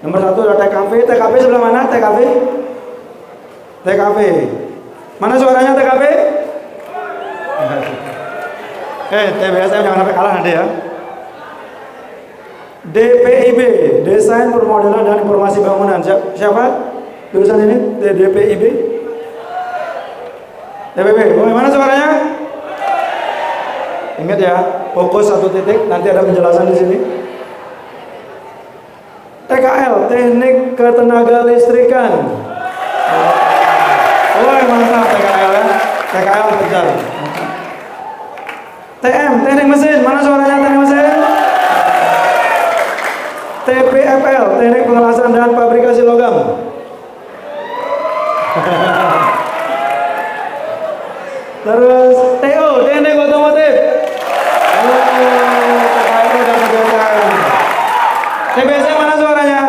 Nomor 1 ada TKV. TKV sebelah mana? TKV. TKV. Mana suaranya TKV? TBSM jangan sampai kalah nanti ya. DPIB, Desain Permodelan dan Informasi Bangunan. Siapa jurusan ini? DPIB. DPIB. Bagaimana suaranya? Ingat ya, fokus satu titik. Nanti ada penjelasan di sini. TKL, Teknik Ketenaga Listrikan. Mantap TKL ya. TKL kejar. TM, Teknik Mesin. Mana suaranya Teknik Mesin? TPFL, Teknik Pengelasan dan Fabrikasi Logam. Terus TO, Teknik Otomotif. TBC mana suaranya?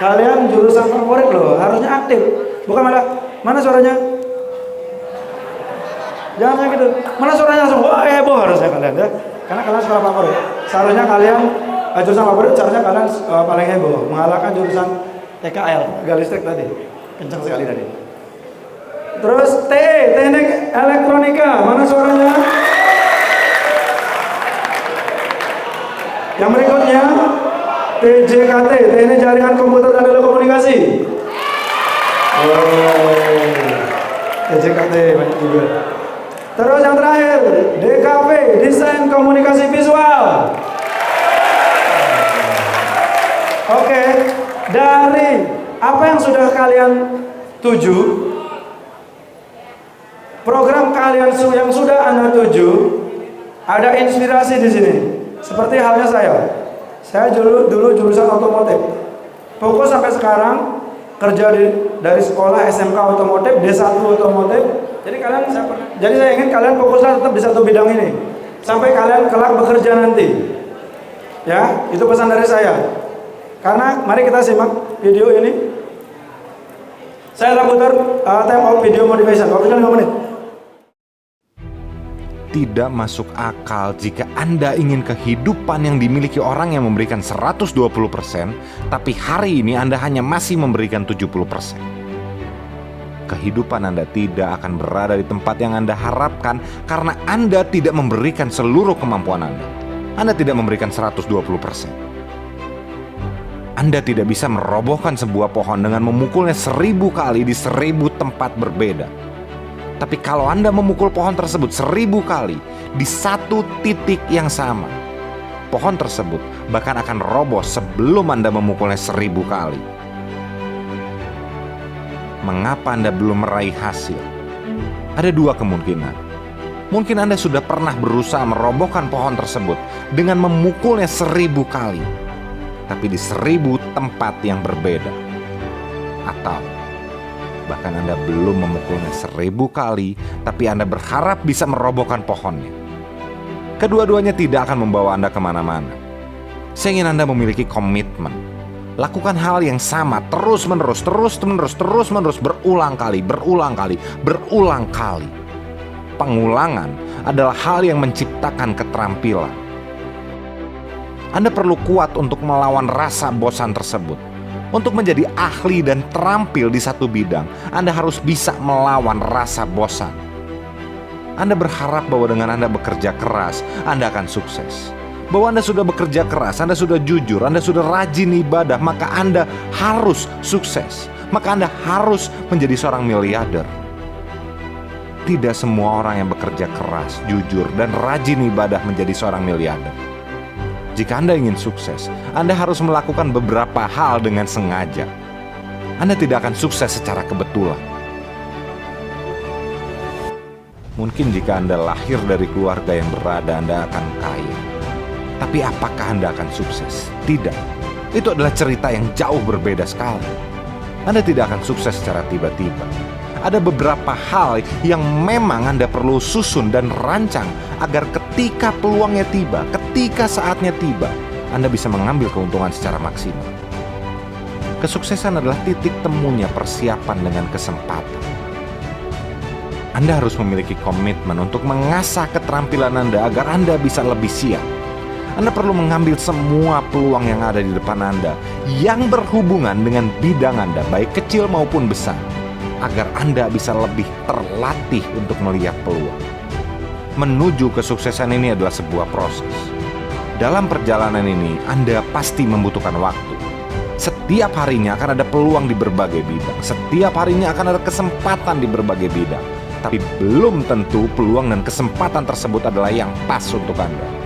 Kalian jurusan favorit loh, harusnya aktif. Bukan malah, mana suaranya? Jangan gitu. Mana suaranya langsung, wah heboh harusnya kalian ya. Karena kalian sekolah favorit. Seharusnya kalian jurusan favorit, seharusnya kalian paling heboh mengalahkan jurusan TKL, tenaga listrik tadi. Kencang sekali tadi. Terus TE, Teknik Elektronika, mana suaranya? Yang berikutnya TJKT, Teknik Jaringan Komputer dan Telekomunikasi. TJKT banyak juga. Terus yang terakhir DKV, Desain Komunikasi Visual. Oke, dari apa yang sudah kalian tuju, program kalian yang sudah Anda tuju, ada inspirasi di sini. Seperti halnya saya dulu jurusan otomotif. Fokus sampai sekarang kerja dari sekolah SMK otomotif, D1 otomotif, Jadi saya ingin kalian fokuslah tetap di satu bidang ini sampai kalian kelak bekerja nanti. Ya, itu pesan dari saya. Karena mari kita simak video ini. Saya akan putar time out video motivation. Waktunya 5 menit. Tidak masuk akal jika Anda ingin kehidupan yang dimiliki orang yang memberikan 120%, tapi hari ini Anda hanya masih memberikan 70%. Kehidupan Anda tidak akan berada di tempat yang Anda harapkan karena Anda tidak memberikan seluruh kemampuan Anda. Anda tidak memberikan 120%. Anda tidak bisa merobohkan sebuah pohon dengan memukulnya 1000 kali di 1000 tempat berbeda. Tapi kalau Anda memukul pohon tersebut 1000 kali di satu titik yang sama, pohon tersebut bahkan akan roboh sebelum Anda memukulnya 1000 kali. Mengapa Anda belum meraih hasil? Ada dua kemungkinan. Mungkin Anda sudah pernah berusaha merobohkan pohon tersebut dengan memukulnya 1000 kali, tapi di 1000 tempat yang berbeda. Atau bahkan Anda belum memukulnya 1000 kali, tapi Anda berharap bisa merobohkan pohonnya. Kedua-duanya tidak akan membawa Anda kemana-mana. Saya ingin Anda memiliki komitmen. Lakukan hal yang sama terus-menerus, berulang kali. Pengulangan adalah hal yang menciptakan keterampilan. Anda perlu kuat untuk melawan rasa bosan tersebut. Untuk menjadi ahli dan terampil di satu bidang, Anda harus bisa melawan rasa bosan. Anda berharap bahwa dengan Anda bekerja keras, Anda akan sukses. Bahwa Anda sudah bekerja keras, Anda sudah jujur, Anda sudah rajin ibadah, maka Anda harus sukses. Maka Anda harus menjadi seorang miliarder. Tidak semua orang yang bekerja keras, jujur, dan rajin ibadah menjadi seorang miliarder. Jika Anda ingin sukses, Anda harus melakukan beberapa hal dengan sengaja. Anda tidak akan sukses secara kebetulan. Mungkin jika Anda lahir dari keluarga yang berada, Anda akan kaya. Tapi apakah Anda akan sukses? Tidak. Itu adalah cerita yang jauh berbeda sekali. Anda tidak akan sukses secara tiba-tiba. Ada beberapa hal yang memang Anda perlu susun dan rancang agar ketika peluangnya tiba, ketika saatnya tiba, Anda bisa mengambil keuntungan secara maksimal. Kesuksesan adalah titik temunya persiapan dengan kesempatan. Anda harus memiliki komitmen untuk mengasah keterampilan Anda agar Anda bisa lebih siap. Anda perlu mengambil semua peluang yang ada di depan Anda yang berhubungan dengan bidang Anda, baik kecil maupun besar, agar Anda bisa lebih terlatih untuk melihat peluang. Menuju kesuksesan ini adalah sebuah proses. Dalam perjalanan ini, Anda pasti membutuhkan waktu. Setiap harinya akan ada peluang di berbagai bidang. Setiap harinya akan ada kesempatan di berbagai bidang. Tapi belum tentu peluang dan kesempatan tersebut adalah yang pas untuk Anda.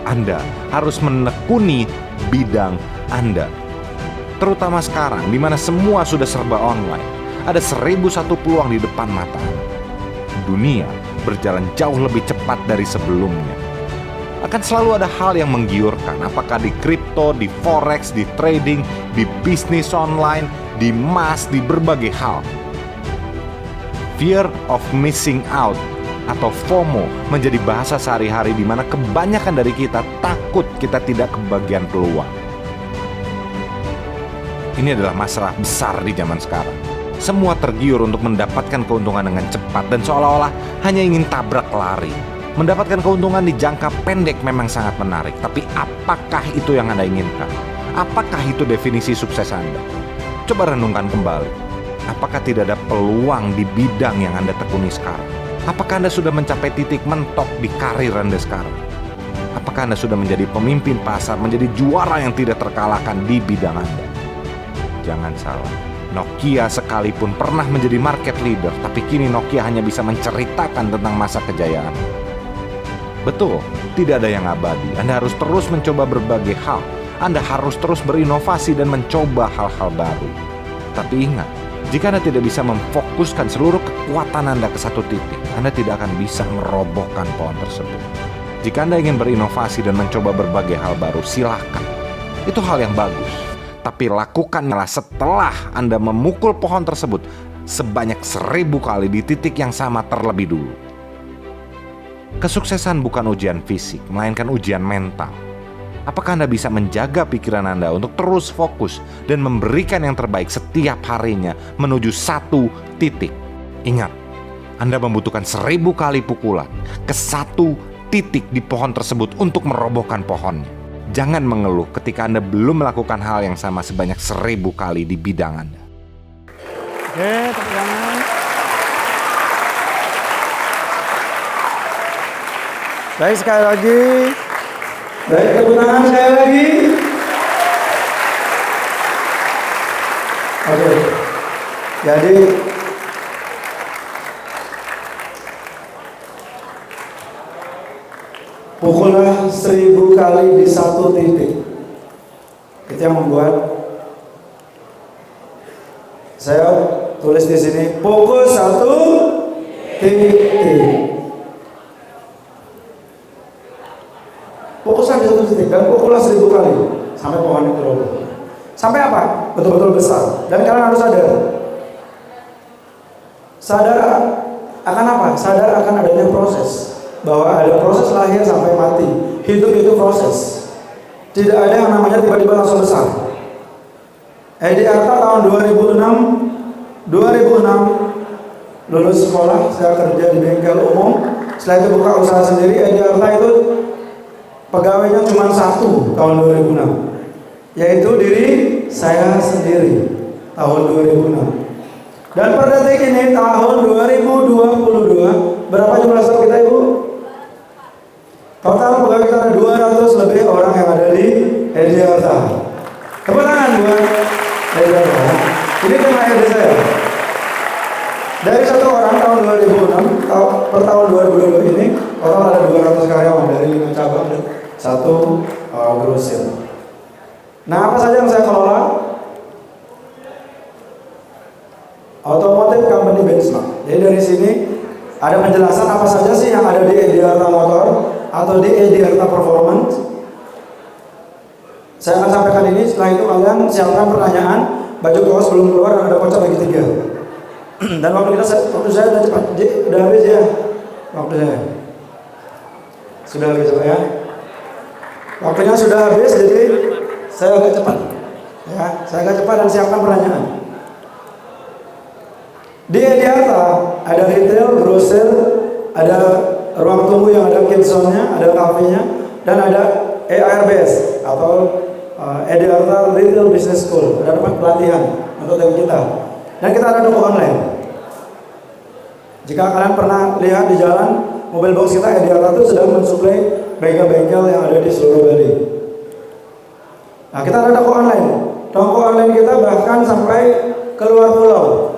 Anda harus menekuni bidang Anda. Terutama sekarang, di mana semua sudah serba online. Ada 1001 peluang di depan mata Anda. Dunia berjalan jauh lebih cepat dari sebelumnya. Akan selalu ada hal yang menggiurkan, apakah di kripto, di forex, di trading, di bisnis online, di emas, di berbagai hal. Fear of missing out atau FOMO menjadi bahasa sehari-hari di mana kebanyakan dari kita takut kita tidak kebagian peluang. Ini adalah masalah besar di zaman sekarang. Semua tergiur untuk mendapatkan keuntungan dengan cepat dan seolah-olah hanya ingin tabrak lari. Mendapatkan keuntungan di jangka pendek memang sangat menarik, tapi apakah itu yang Anda inginkan? Apakah itu definisi sukses Anda? Coba renungkan kembali. Apakah tidak ada peluang di bidang yang Anda tekuni sekarang? Apakah Anda sudah mencapai titik mentok di karir Anda sekarang? Apakah Anda sudah menjadi pemimpin pasar, menjadi juara yang tidak terkalahkan di bidang Anda? Jangan salah, Nokia sekalipun pernah menjadi market leader, tapi kini Nokia hanya bisa menceritakan tentang masa kejayaan. Betul, tidak ada yang abadi. Anda harus terus mencoba berbagai hal. Anda harus terus berinovasi dan mencoba hal-hal baru. Tapi ingat, jika Anda tidak bisa memfokuskan seluruh kekuatan Anda ke satu titik, Anda tidak akan bisa merobohkan pohon tersebut. Jika Anda ingin berinovasi dan mencoba berbagai hal baru, silakan. Itu hal yang bagus. Tapi lakukanlah setelah Anda memukul pohon tersebut sebanyak 1000 kali di titik yang sama terlebih dulu. Kesuksesan bukan ujian fisik, melainkan ujian mental. Apakah Anda bisa menjaga pikiran Anda untuk terus fokus dan memberikan yang terbaik setiap harinya menuju satu titik? Ingat, Anda membutuhkan 1000 kali pukulan ke satu titik di pohon tersebut untuk merobohkan pohonnya. Jangan mengeluh ketika Anda belum melakukan hal yang sama sebanyak 1000 kali di bidang Anda. Oke, tepuk tangan. Baik, sekali lagi. Baik, tepuk tangan sekali lagi. Oke. Jadi pukullah 1000 kali di satu titik. Itu yang membuat saya tulis di sini pukul satu titik. Pukul satu titik dan pukullah 1000 kali sampai pohon itu roboh. Sampai apa? Betul-betul besar. Dan kalian harus sadar. Sadar akan apa? Sadar akan adanya proses. Bahwa ada proses lahir sampai mati. Hidup itu proses. Tidak ada yang namanya tiba-tiba langsung besar. Edi Arta tahun 2006 lulus sekolah, saya kerja di bengkel umum. Setelah itu buka usaha sendiri. Edi Arta itu pegawainya cuma satu tahun 2006, yaitu diri saya sendiri tahun 2006. Dan per detik ini tahun 2022, berapa jumlah staff kita, Ibu? Total pegawai kita ada 200 lebih orang yang ada di Edi Arta. Tepuk tangan buat Edi Arta. Ini tim HRD saya. Dari satu orang tahun 2006 per tahun 2022 ini total ada 200 karyawan dari 5 cabang dan 1 grosir. Nah, apa saja yang saya kelola? Automotive Company Benchmark. Jadi dari sini ada penjelasan apa saja sih yang ada di Edi Arta Motor atau di Edi Arta Performance. Saya akan sampaikan ini, setelah itu kalian siapkan pertanyaan. Baju kaos belum keluar dan ada voucher bagi 3. Dan waktu saya udah cepat, udah habis ya waktu saya. Sudah habis ya. Waktunya sudah habis, jadi saya agak cepat. Ya, saya agak cepat dan siapkan pertanyaan. Di Edi Arta ada retail, grosir, ada ruang tunggu yang ada kids zone-nya, ada cafe-nya, dan ada EARBS atau Edi Arta Retail Business School. Ada tempat pelatihan untuk tim kita. Dan kita ada toko online. Jika kalian pernah lihat di jalan, mobil box kita Edi Arta itu sedang mensuplai bengkel-bengkel yang ada di seluruh Bali. Nah, kita ada toko online. Toko online kita bahkan sampai keluar pulau.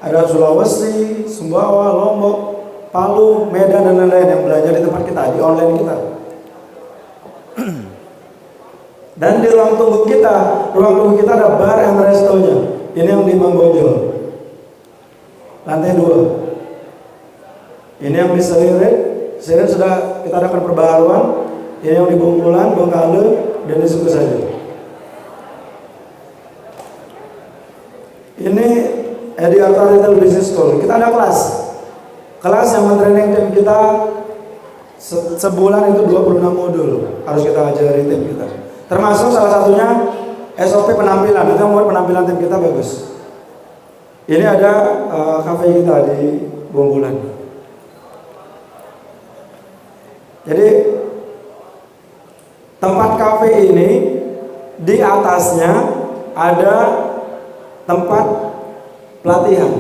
Ada Sulawesi, Sumbawa, Lombok, Palu, Medan, dan lain-lain yang belanja di tempat kita, di online kita. Dan di ruang tunggu kita ada bar and resto-nya. Ini yang di Mangbonjol, lantai 2. Ini yang di Seririt sudah kita adakan perbaharuan. Ini yang di Bungkulan, Bengkale, dan di Suku Saja. Ini Edi Arta Retail Business School. Kita ada kelas yang mentraining tim kita sebulan itu 26 modul harus kita ajari tim kita. Termasuk salah satunya SOP penampilan. Itu membuat penampilan tim kita bagus. Ini ada cafe kita di Bungkulan. Jadi tempat cafe ini di atasnya ada tempat pelatihan.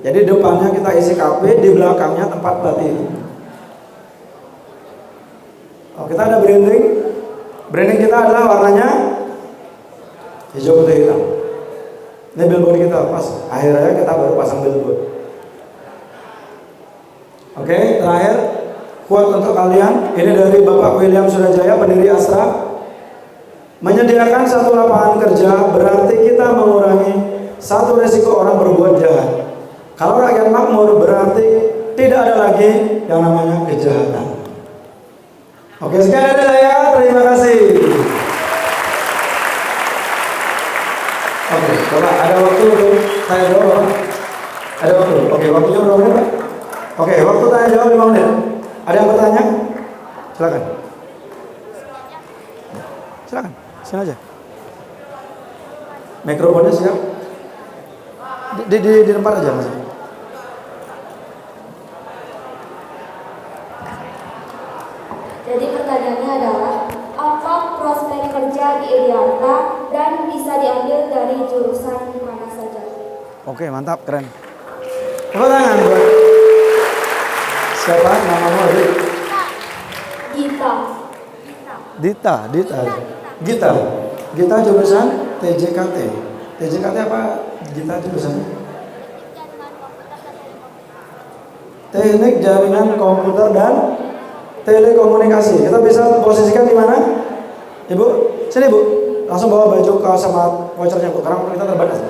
Jadi depannya kita isi kafe, di belakangnya tempat pelatihan. Oh, kita ada branding. Branding kita adalah warnanya hijau putih hitam. Ini billboard kita pas akhirnya kita baru pasang billboard. Oke, terakhir quote untuk kalian. Ini dari Bapak William Surajaya, pendiri Astra. Menyediakan satu lapangan kerja berarti kita mengurangi satu resiko orang berbuat jahat. Kalau rakyat makmur berarti tidak ada lagi yang namanya kejahatan. Oke, sekian dari saya. Terima kasih. Oke, Bapak ada waktu untuk saya doang. Ada waktu? Oke, waktunya berapa menit, Pak? Oke, waktu tanya jawab 5 menit. Ada yang bertanya? Silakan. Silakan, sini aja. Mikrofonnya siap. Di tempat aja, Mas. Jadi pertanyaannya adalah, apa prospek kerja di Ediarta dan bisa diambil dari jurusan mana saja? Oke, mantap, keren. Tepuk tangan buat siapa namamu adik? Gita. Gita jurusan TJKT. TJKT apa? Gita jurusan Teknik Jaringan Komputer dan Telekomunikasi. Kita bisa posisikan di mana? Ibu, sini Bu. Langsung bawa baju kaos sama vouchernya Bu, karena kita terbatas.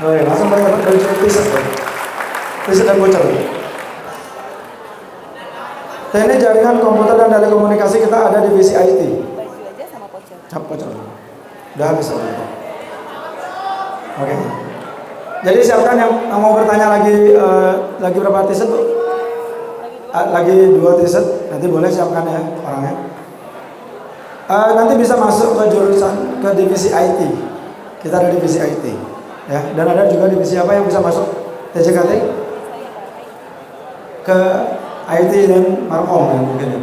Oke, langsung pakai baju t-shirt dan voucher. Teknik Jaringan Komputer dan Telekomunikasi, kita ada divisi IT. Baju aja sama voucher. Cap voucher. Udah habis. Oke. Jadi siapkan yang mau bertanya lagi berapa t-shirt Bu? Lagi 2 t-shirt. Nanti boleh siapkan ya orangnya. Nanti bisa masuk ke jurusan, ke divisi IT. Kita ada divisi IT. Ya, dan ada juga divisi apa yang bisa masuk TJKT? Ke IT dan Markom ya mungkin ya.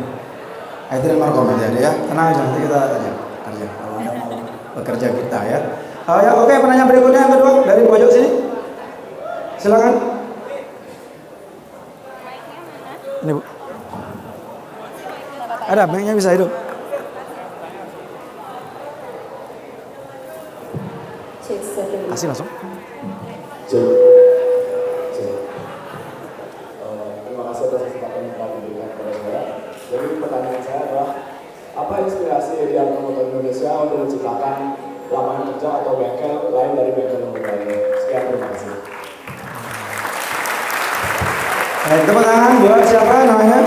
IT dan Markom aja ya. Tenang aja, nanti kita aja kerja. Kalau Anda mau bekerja kita ya. Ya oke, penanya berikutnya yang kedua dari pojok sini. Silakan. Ini Bu. Ada, mic-nya bisa hidup. Cek satu. Kasih langsung. Terima kasih atas kesempatan yang telah diberikan kepada saya. Jadi pertanyaan saya adalah, apa inspirasi Ediarta Motor Indonesia untuk menciptakan lapangan kerja atau bengkel lain dari bengkel nomor lainnya? Sekian, terima kasih. Baik, tepuk tangan buat siapa namanya?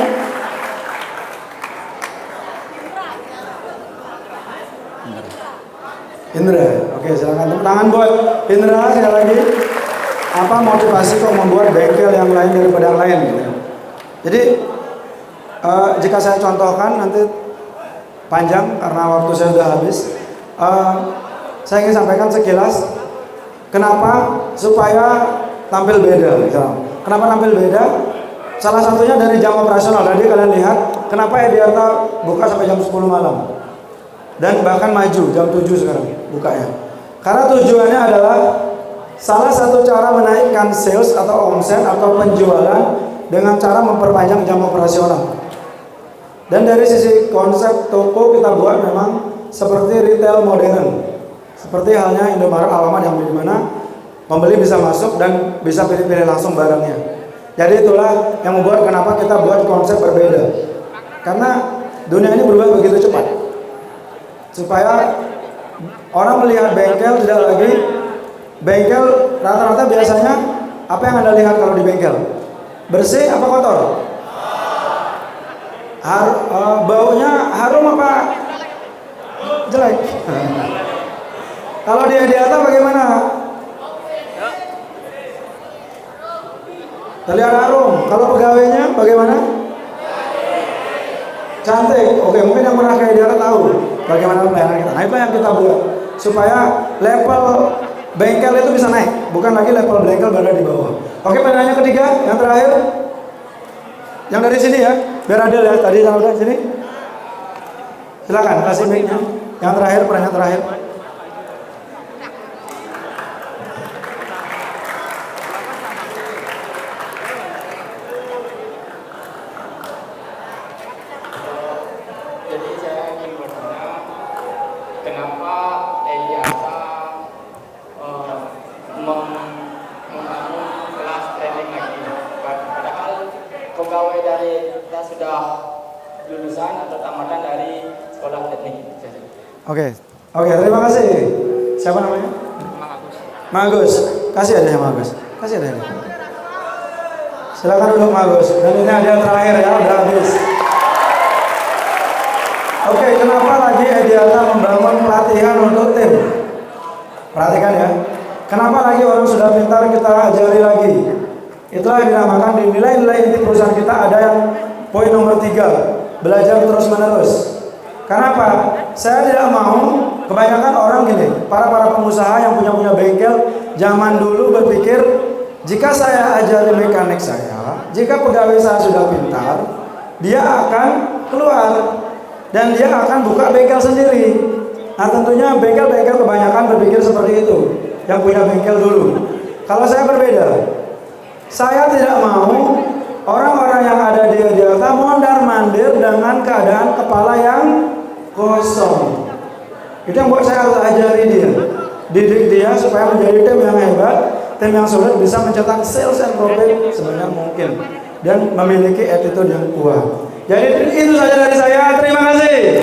Indra. Oke, silakan tepuk tangan buat Indra sekali lagi. Apa motivasi kok membuat bengkel yang lain daripada yang lain gitu. Jadi jika saya contohkan nanti panjang karena waktu saya sudah habis. Saya ingin sampaikan sekilas kenapa supaya tampil beda misalnya. Kenapa tampil beda? Salah satunya dari jam operasional. Tadi kalian lihat kenapa Ediarta buka sampai jam 10 malam. Dan bahkan maju jam 7 sekarang bukanya. Karena tujuannya adalah salah satu cara menaikkan sales atau omset atau penjualan dengan cara memperpanjang jam operasional. Dan dari sisi konsep toko kita buat memang seperti retail modern. Seperti halnya Indomaret, Alfamart yang di mana pembeli bisa masuk dan bisa pilih-pilih langsung barangnya. Jadi itulah yang membuat kenapa kita buat konsep berbeda. Karena dunia ini berubah begitu cepat. Supaya orang melihat bengkel tidak lagi bengkel rata-rata biasanya apa yang Anda lihat kalau di bengkel? Bersih apa kotor? Baunya harum apa jelek? Kalau di Ediarta bagaimana? Terlihat harum. Kalau pegawainya bagaimana? Cantik. Oke, mungkin yang pernah ke Ediarta tahu bagaimana pelayanan kita. Nah, itu yang kita buat supaya level bengkel itu bisa naik, bukan lagi level bengkel berada di bawah. Oke, pertanyaan ketiga, yang terakhir, yang dari sini ya, biar adil ya. Tadi yang udah sini, silakan kasih mic-nya. Yang terakhir, pertanyaan terakhir. Jadi saya ingin bertanya, kenapa Ediarta membangun kelas training lagi? Padahal pegawai dari kita sudah lulusan atau tamatan dari sekolah teknik. Oke, terima kasih. Siapa namanya? Magus. Kasih adanya Magus. Kasih adanya. Silakan duduk Magus. Dan ini ada yang terakhir ya, udah habis. Oke, kenapa lagi Ediarta membangun pelatihan untuk tim? Perhatikan ya. Kenapa lagi orang sudah pintar kita ajari lagi? Itulah yang dinamakan di nilai-nilai inti perusahaan kita ada yang poin nomor 3, belajar terus menerus. Kenapa? Saya tidak mau kebanyakan orang gini, para pengusaha yang punya bengkel zaman dulu berpikir jika saya ajari mekanik saya, jika pegawai saya sudah pintar, dia akan keluar dan dia akan buka bengkel sendiri. Nah tentunya bengkel-bengkel kebanyakan berpikir seperti itu, yang punya bengkel dulu. Kalau saya berbeda, saya tidak mau orang-orang yang ada di Delta mondar-mandir dengan keadaan kepala yang kosong. Itu yang buat saya harus ajari dia, didik dia supaya menjadi tim yang hebat, tim yang solid, bisa mencetak sales and profit sebanyak mungkin dan memiliki attitude yang kuat. Jadi itu saja dari saya. Terima kasih.